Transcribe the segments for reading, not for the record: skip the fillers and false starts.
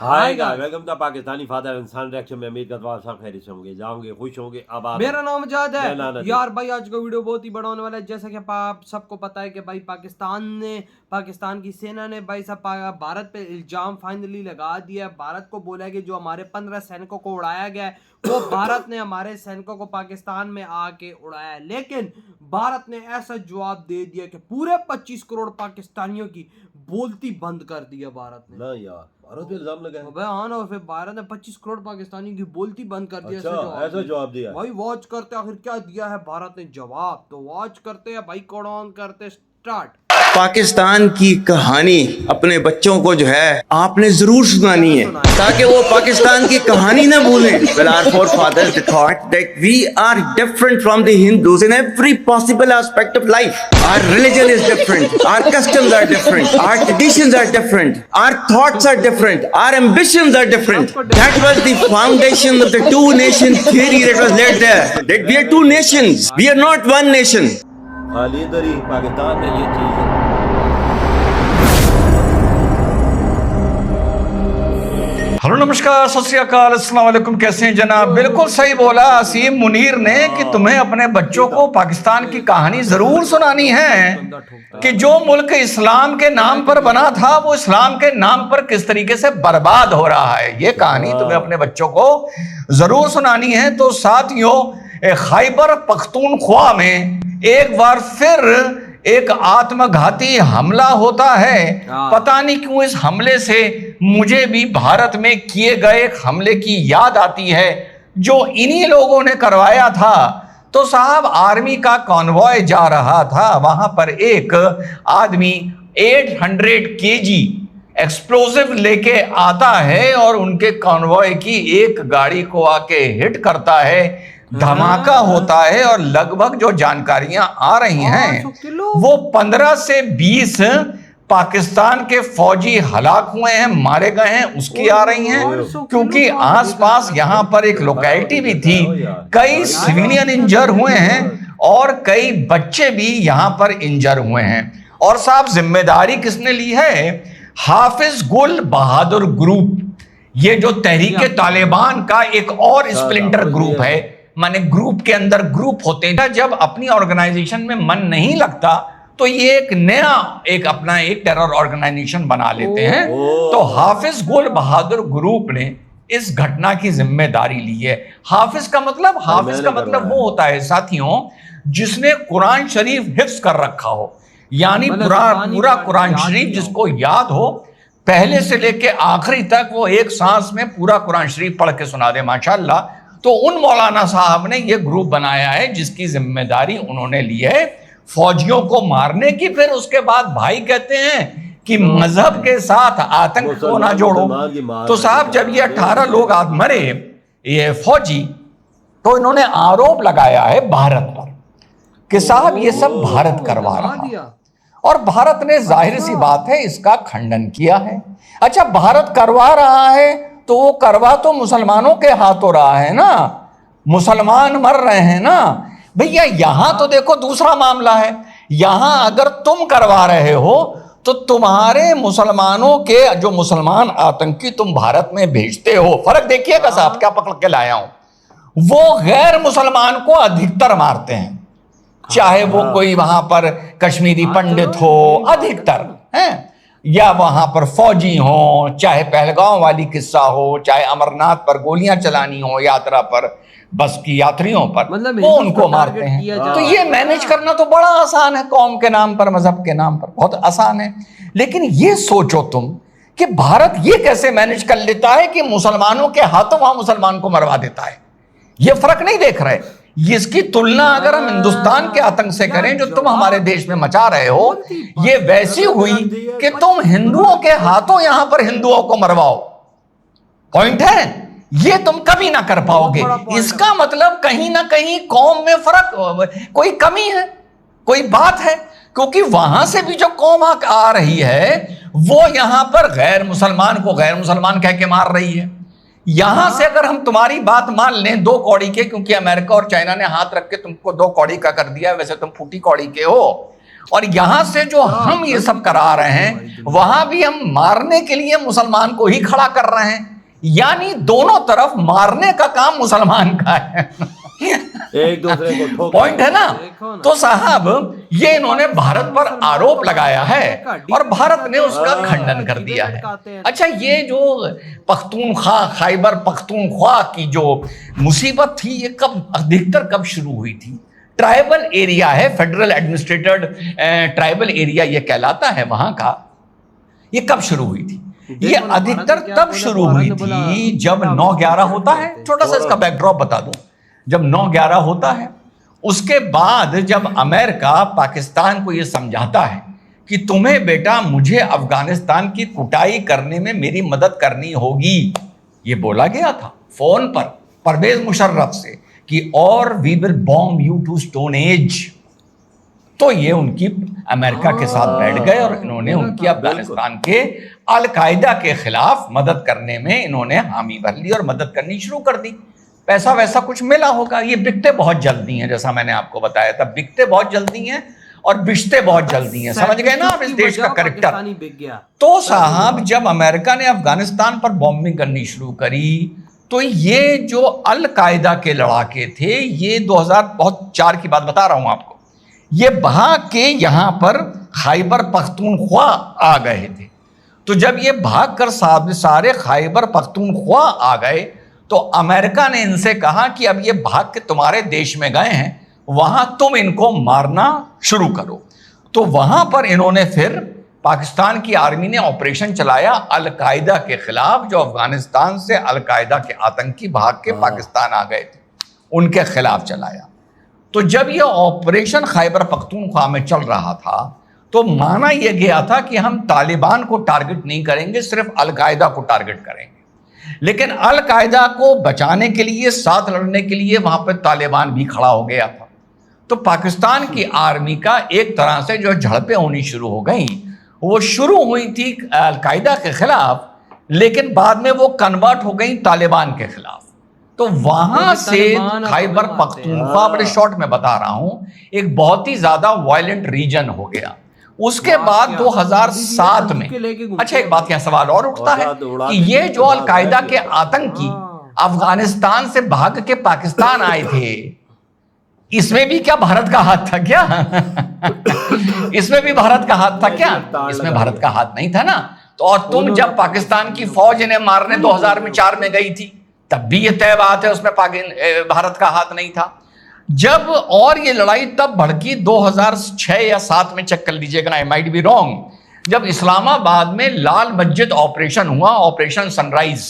Hi guys, welcome to Pakistani father इंसान reaction में। उम्मीद करता हूं आप सब खैरियत से होंगे, जाओगे खुश होंगे, आबाद। मेरा नाम जाद है है यार भाई। आज का वीडियो बहुत ही बड़ा होने वाला है। जैसा कि आप सबको पता है कि भाई पाकिस्तान की सेना ने भाई सब भारत पे इल्जाम फाइनली लगा दिया है। भारत को बोला है कि जो हमारे 15 सैनिकों को उड़ाया गया है वो भारत ने हमारे सैनिकों को पाकिस्तान में आके उड़ाया है। लेकिन भारत ने ऐसा जवाब दे दिया कि पूरे 25 करोड़ पाकिस्तानियों की बोलती बंद कर दिया भारत ने। ना यार, भारत पे इल्जाम लगा है। हाँ ना, फिर भारत ने 25 करोड़ पाकिस्तानी की बोलती बंद कर दिया। अच्छा, ऐसा जवाब दिया भाई वॉच करते आखिर क्या दिया है भारत ने जवाब। तो वॉच करते हैं भाई, कोड ऑन करते स्टार्ट। पाकिस्तान की कहानी अपने बच्चों को जो है आपने जरूर सुनानी है ताकि वो पाकिस्तान की कहानी ना भूलें। Well, our forefathers thought that we are different from the Hindus in every possible aspect of life. Our religion is different, our customs are different, our traditions are different, our thoughts are different, our ambitions are different. That was the foundation of the two nation theory that was laid there. That we are two nations, we are not one nation. खाली इधर ही पाकिस्तान में ये चीज है। Hello नमस्कार, सत श्री अकाल, अस्सलाम वालेकुम। कैसे हैं जनाब? बिल्कुल सही बोला असीम मुनीर ने कि तुम्हें अपने बच्चों को पाकिस्तान की कहानी जरूर सुनानी है कि जो मुल्क इस्लाम के नाम पर बना था वो इस्लाम के नाम पर किस तरीके से बर्बाद हो रहा है। ये कहानी तुम्हें अपने बच्चों को जरूर सुनानी है। तो साथियों, खैबर पख्तूनख्वा में एक बार फिर एक आत्मघाती हमला होता है। पता नहीं क्यों इस हमले से मुझे भी भारत में किए गए एक हमले की याद आती है जो इन्हीं लोगों ने करवाया था। तो साहब, आर्मी का कॉन्वॉय जा रहा था, वहां पर एक आदमी 800 केजी एक्सप्लोसिव लेके आता है और उनके कॉन्वॉय की एक गाड़ी को आके हिट करता है। धमाका होता है और लगभग जो जानकारियां आ रही हैं वो 15 से 20 पाकिस्तान के फौजी हलाक हुए हैं, मारे गए हैं, उसकी आ रही हैं। क्योंकि आसपास यहां पर एक लोकेलिटी भी थी, कई सिविलियन इंजर हुए हैं और कई बच्चे भी यहां पर इंजर हुए हैं। और साहब, जिम्मेदारी किसने ली है? हाफिज गुल बहादुर ग्रुप, ये जो तहरीक तालिबान का एक और स्प्लिंटर ग्रुप है। माने ग्रुप के अंदर ग्रुप होते हैं। जब अपनी ऑर्गेनाइजेशन में मन नहीं लगता तो ये एक नया अपना एक टेरर ऑर्गेनाइजेशन बना लेते हैं। तो हाफिज गुल बहादुर ग्रुप ने इस घटना की जिम्मेदारी ली है। हाफिज का मतलब वो होता है साथियों जिसने कुरान शरीफ हिफ्ज कर रखा हो, यानी पूरा कुरान शरीफ जिसको याद हो, पहले से लेके आखिरी तक वो एक सांस में पूरा कुरान शरीफ पढ़ के सुना दे, माशाल्लाह। तो उन मौलाना साहब ने ये ग्रुप बनाया है जिसकी जिम्मेदारी उन्होंने ली है फौजियों को मारने की। फिर उसके बाद भाई कहते हैं कि मजहब के साथ आतंक को ना जोड़ो। तो साहब, जब ये 18 लोग आज मरे ये फौजी, तो इन्होंने आरोप लगाया है भारत पर कि साहब ये सब भारत करवा रहा। और भारत ने जाहिर सी बात है इसका खंडन किया है। अच्छा, भारत करवा रहा है तो वो करवा तो मुसलमानों के हाथों रहा है ना, मुसलमान मर रहे हैं ना भैया। यहां तो देखो दूसरा मामला है। यहां अगर तुम करवा रहे हो तो तुम्हारे मुसलमानों के जो मुसलमान आतंकी तुम भारत में भेजते हो, फर्क देखिएगा साहब, क्या पकड़ के लाया हूं, वो गैर मुसलमान को अधिकतर मारते हैं। चाहे वो कोई वहां पर कश्मीरी पंडित हो, अधिकतर है, या वहां पर फौजी हो, चाहे पहलगांव वाली किस्सा हो, चाहे अमरनाथ पर गोलियां चलानी हो यात्रा पर, बस की यात्रियों पर, मतलब वो उनको मारते हैं। तो ये मैनेज करना तो बड़ा आसान है, कौम के नाम पर, मजहब के नाम पर, बहुत आसान है। लेकिन ये सोचो तुम कि भारत ये कैसे मैनेज कर लेता है कि मुसलमानों के हाथों वहां मुसलमान को मरवा देता है। ये फर्क नहीं देख रहे। इसकी तुलना अगर हम हिंदुस्तान के आतंक से करें जो तुम हमारे देश में मचा रहे हो, ये वैसी हुई कि तुम हिंदुओं के हाथों यहां पर हिंदुओं को मरवाओ। पॉइंट है, ये तुम कभी ना कर पाओगे। इसका मतलब कहीं ना कहीं कौम में फर्क, कोई कमी है, कोई बात है। क्योंकि वहां से भी जो कौम आ रही है वो यहां पर गैर मुसलमान को गैर मुसलमान कह के मार रही है। यहां से अगर हम तुम्हारी बात मान लें 2 कौड़ी के, क्योंकि अमेरिका और चाइना ने हाथ रख के तुमको 2 कौड़ी का कर दिया, वैसे तुम फूटी कौड़ी के हो। और यहां से जो हम ये सब करा रहे हैं वहां भी हम मारने के लिए मुसलमान को ही खड़ा कर रहे हैं, यानी दोनों तरफ मारने का काम मुसलमान का है। एक दूसरे को ठोक पॉइंट है ना। तो साहब ये इन्होंने भारत पर आरोप लगाया है और भारत ने उसका खंडन कर दिया है। अच्छा, ये जो पख्तूनख्वा, खैबर पख्तूनख्वा की जो मुसीबत थी, ये कब शुरू हुई थी? ट्राइबल एरिया है, फेडरल एडमिनिस्ट्रेटेड ट्राइबल एरिया ये कहलाता है वहां का। ये कब शुरू हुई थी? ये अधिकतर तब शुरू हुई थी जब 9/11 होता है। छोटा सा इसका बैकड्रॉप बता दूं। जब 9/11 होता है, उसके बाद जब अमेरिका पाकिस्तान को यह समझाता है कि तुम्हें बेटा मुझे अफगानिस्तान की कुटाई करने में मेरी मदद करनी होगी, ये बोला गया था फोन पर परवेज मुशर्रफ से कि और we will bomb you to stone age. तो ये उनकी अमेरिका के साथ बैठ गए और इन्होंने उनकी अफगानिस्तान के अल कायदा के खिलाफ मदद करने में इन्होंने हामी भर ली और मदद करनी शुरू कर दी। पैसा वैसा कुछ मिला होगा। ये बिकते बहुत जल्दी हैं, जैसा मैंने आपको बताया था, बिकते बहुत जल्दी हैं और बिकते बहुत जल्दी हैं। समझ गए ना आप इस देश का करेक्टर। तो साहब जब अमेरिका ने अफगानिस्तान पर बॉम्बिंग करनी शुरू करी, तो ये जो अल कायदा के लड़ाके थे, ये 2004 की बात बता रहा हूं आपको, ये भाग के यहां पर खैबर पख्तूनख्वा आ गए थे। तो जब ये भाग कर सारे खैबर पख्तूनख्वा आ गए, तो अमेरिका ने इनसे कहा कि अब ये भाग के तुम्हारे देश में गए हैं, वहां तुम इनको मारना शुरू करो। तो वहां पर इन्होंने फिर पाकिस्तान की आर्मी ने ऑपरेशन चलाया अल कायदा के खिलाफ, जो अफगानिस्तान से अल कायदा के आतंकी भाग के पाकिस्तान आ गए थे, उनके खिलाफ चलाया। तो जब यह ऑपरेशन खैबर पख्तूनख्वा में चल रहा था, तो माना यह गया था कि हम तालिबान को टारगेट नहीं करेंगे, सिर्फ अल कायदा को टारगेट करेंगे। लेकिन अल कायदा को बचाने के लिए, साथ लड़ने के लिए वहां पर तालिबान भी खड़ा हो गया था। तो पाकिस्तान की आर्मी का एक तरह से जो झड़पें होनी शुरू हो गई, वो शुरू हुई थी अल कायदा के खिलाफ, लेकिन बाद में वो कन्वर्ट हो गई तालिबान के खिलाफ। तो वहां से खैबर पख्तूनख्वा, बड़े शॉर्ट में बता रहा हूं, एक बहुत ही ज्यादा वायलेंट रीजन हो गया। उसके बाद 2007 में, अच्छा एक बात यहाँ सवाल और उठता है कि ये जो अल कायदा के आतंकी अफगानिस्तान से भाग के पाकिस्तान आए थे, इसमें भी क्या भारत का हाथ था क्या? इसमें भी भारत का हाथ था क्या? इसमें भारत का हाथ नहीं था ना। तो और तुम जब पाकिस्तान की फौज इन्हें मारने 2004 में गई थी, तब भी ये तय बात है उसमें भारत का हाथ नहीं था। जब और ये लड़ाई तब भड़की 2006 या 7 में, चेक कर लीजिएगा, आई माइट बी रॉन्ग, जब इस्लामाबाद में लाल मस्जिद ऑपरेशन हुआ, ऑपरेशन सनराइज।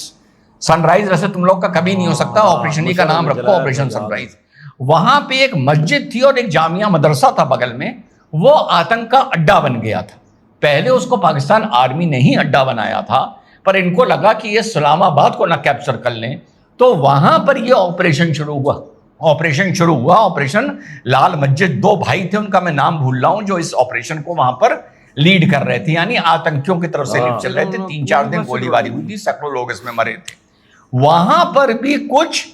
सनराइज वैसे तुम लोग का कभी नहीं हो सकता, ऑपरेशन ही का नाम रखो, ऑपरेशन सनराइज। वहां पे एक मस्जिद थी और एक जामिया मदरसा था बगल में, वो आतंक का अड्डा बन गया था। पहले उसको पाकिस्तान आर्मी ने ही अड्डा बनाया था, पर इनको लगा कि ये इस्लामाबाद को ना कैप्चर कर लें, तो वहां पर ये ऑपरेशन शुरू हुआ। ऑपरेशन लाल मस्जिद। 2 भाई थे, उनका मैं नाम भूल रहा हूं, जो इस ऑपरेशन को वहां पर लीड कर रहे थे, यानी आतंकियों की तरफ से लीड चल रहे थे। 3-4 दिन गोलीबारी हुई थी, सैकड़ों लोग इसमें मरे थे। वहां पर भी कुछ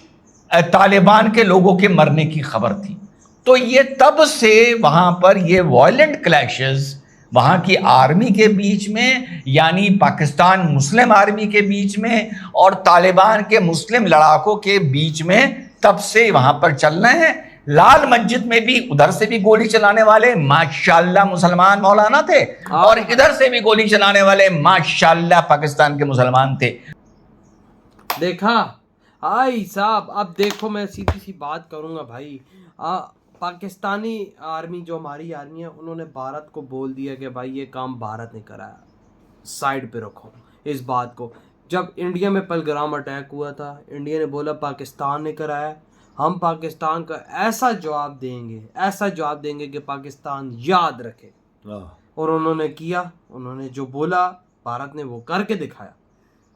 तालिबान के लोगों के मरने की खबर थी। तो ये तब से वहां पर ये वायलेंट क्लैशेस वहां की आर्मी के बीच में, यानी पाकिस्तान मुस्लिम आर्मी के बीच में और तालिबान के मुस्लिम लड़ाकों के बीच में, तब से वहां पर चल रहे हैं। लाल मस्जिद में भी उधर से भी गोली चलाने वाले माशाल्लाह मुसलमान मौलाना थे, और इधर से भी गोली चलाने वाले माशाल्लाह पाकिस्तान के मुसलमान थे। देखा आई साहब, अब देखो मैं सीधी सी बात करूंगा भाई, पाकिस्तानी आर्मी, जो हमारी आर्मी है, उन्होंने भारत को बोल दिया कि भाई ये काम भारत ने कराया, साइड पे रखो इस बात को। जब इंडिया में पहलगाम अटैक हुआ था, इंडिया ने बोला पाकिस्तान ने कराया, हम पाकिस्तान का ऐसा जवाब देंगे कि पाकिस्तान याद रखे। और उन्होंने किया, उन्होंने जो बोला भारत ने वो करके दिखाया।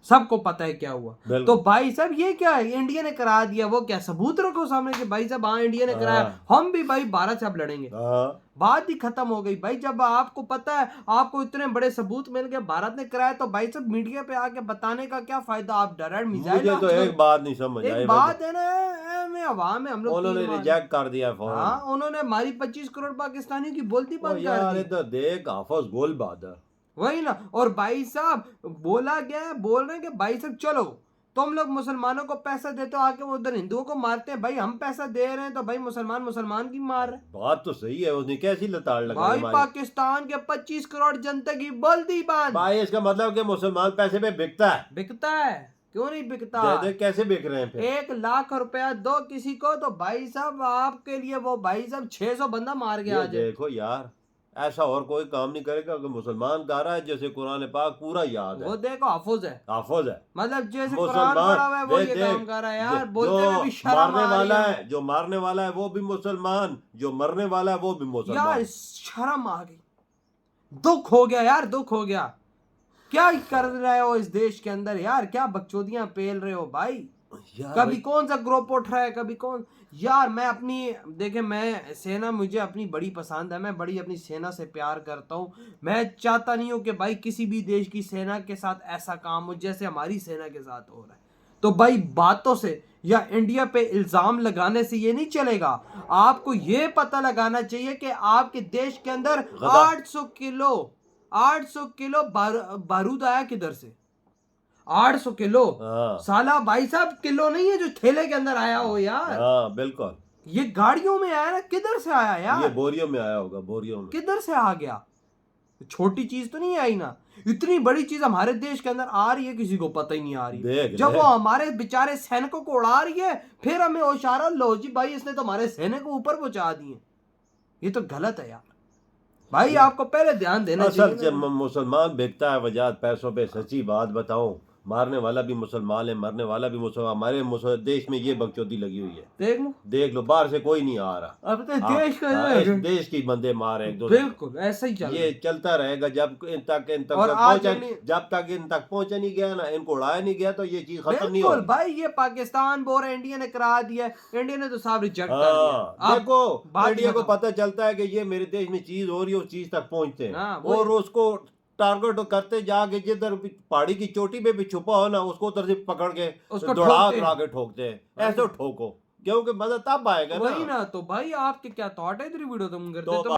सबको पता है क्या हुआ। तो भाई साहब ये क्या है, इंडिया ने करा दिया, वो क्या सबूत रखो सामने कि भाई साहब हाँ इंडिया ने कराया, हम भी भाई भारत से अब लड़ेंगे। बात ही खत्म हो गई भाई। जब आपको पता है, आपको इतने बड़े सबूत मिल गए भारत ने कराया, तो भाई साहब मीडिया पे आके बताने का क्या फायदा? आप डायरेक्ट मिसाइल, तो एक बात नहीं समझ आई, एक बात है ना, में अवाम है, हम लोग उन्होंने तीर मार- रिजेक्ट कर दिया फौरन। हाँ, उन्होंने हमारी 25 करोड़ पाकिस्तानियों की बोलती ओ बंद कर यार दी। इधर देख हाफिज गोल बहादुर, वही ना। और भाई साहब बोला गया है, बोल रहे हैं कि भाई साहब चलो तुम लोग मुसलमानों को पैसा देते हो, आके वो उधर हिंदुओं को मारते हैं। भाई हम पैसा दे रहे हैं तो भाई मुसलमान मुसलमान की मार रहे हैं। बात तो सही है, उसने कैसी लताड़ लगाई भाई हमारी। पाकिस्तान के 25 करोड़ जनता की बोलती बंद। भाई इसका मतलब कि मुसलमान पैसे पे बिकता है। बिकता है, क्यों नहीं बिकता? दे दे कैसे बिक रहे हैं फिर? 1 लाख रुपया दो किसी को तो भाई साहब आपके लिए वो भाई साहब 600 बंदा मार के आ ये जाए। देखो यार, ऐसा और कोई काम नहीं करेगा कि मुसलमान गा रहा है जैसे कुरान पाक पूरा याद वो है, देखो हाफुज है, हाफिज है। मतलब जैसे कुरान पढ़ा हुआ है वो ये काम कर रहा है यार। बोलते हुए भी शर्म मारने आ रही वाला है है, जो मारने वाला है वो भी मुसलमान, जो मरने वाला है वो भी यार। मुसलमान। शर्म आ गई, दुख हो गया यार, दुख हो गया। क्या कर रहे हो इस देश के अंदर यार, क्या बकचोदियां पेल रहे हो भाई। यार कभी कौन सा ग्रुप उठ रहा है, कभी कौन। यार मैं अपनी देखे, मैं सेना मुझे अपनी बड़ी पसंद है, मैं बड़ी अपनी सेना से प्यार करता हूँ। मैं चाहता नहीं हूँ कि भाई किसी भी देश की सेना के साथ ऐसा काम हो जैसे हमारी सेना के साथ हो रहा है। तो भाई बातों से या इंडिया पे इल्जाम लगाने से ये नहीं चलेगा। आपको ये पता लगाना चाहिए कि आपके देश के अंदर 800 किलो बारूद आया किधर से। 800 किलो हाँ साला भाई साहब, किलो नहीं है जो थैले के अंदर आया हो यार। हाँ बिल्कुल, ये गाड़ियों में आया ना, किधर से आया ये यार, बोरियों में आया होगा, बोरियों में। किधर से आ गया। छोटी चीज तो नहीं आई ना, इतनी बड़ी चीज हमारे देश के अंदर आ रही है, किसी को पता ही नहीं आ रही। देख जब ले। वो हमारे बेचारे सैनिकों को उड़ा रही है, फिर हमें इशारा लो जी भाई इसने तो हमारे सैनिक को ऊपर पहुंचा दिए। ये तो गलत है यार, भाई आपको पहले ध्यान देना असल चाहिए। से मुसलमान बिकता है वजह पैसों पे। सच्ची बात बताऊं, मारने वाला भी मुसलमान है, मरने वाला भी मुसलमान। हमारे देश में ये बकचोदी लगी हुई है। देख लो, बाहर से कोई नहीं आ रहा। अब तो हाँ, देश का हाँ, इस देश की बंदे मार एक दूसरे को। बिल्कुल ऐसा ही चल ये चलता रहेगा जब इन तक और जब आज पहुंचा, यानी- जब तक इन तक पहुंचा नहीं गया ना, इनको उड़ाया नहीं गया तो ये चीज खत्म नहीं बिल्कुल होगी। भाई। ये पाकिस्तान बोल रहा है इंडिया ने करा दिया है, इंडिया ने तो साफ रिजेक्ट कर हाँ दिया। अब देखो, बात मीडिया को खत्म। पता चलता है कि ये मेरे देश में चीज हो रही है, उस चीज तक पहुंचते हैं हाँ, वही। और उसको टारगेट करते जाके जिधर पहाड़ी की चोटी पे भी छुपा हो ना, उसको उधर से पकड़ के उसको दौड़ा ठोकते हैं। करा के ठोकते हैं। ऐसे ठोको, क्योंकि मजा तब आएगा वही ना। तो भाई आपके क्या थॉट है इधर वीडियो तुम करते तो तो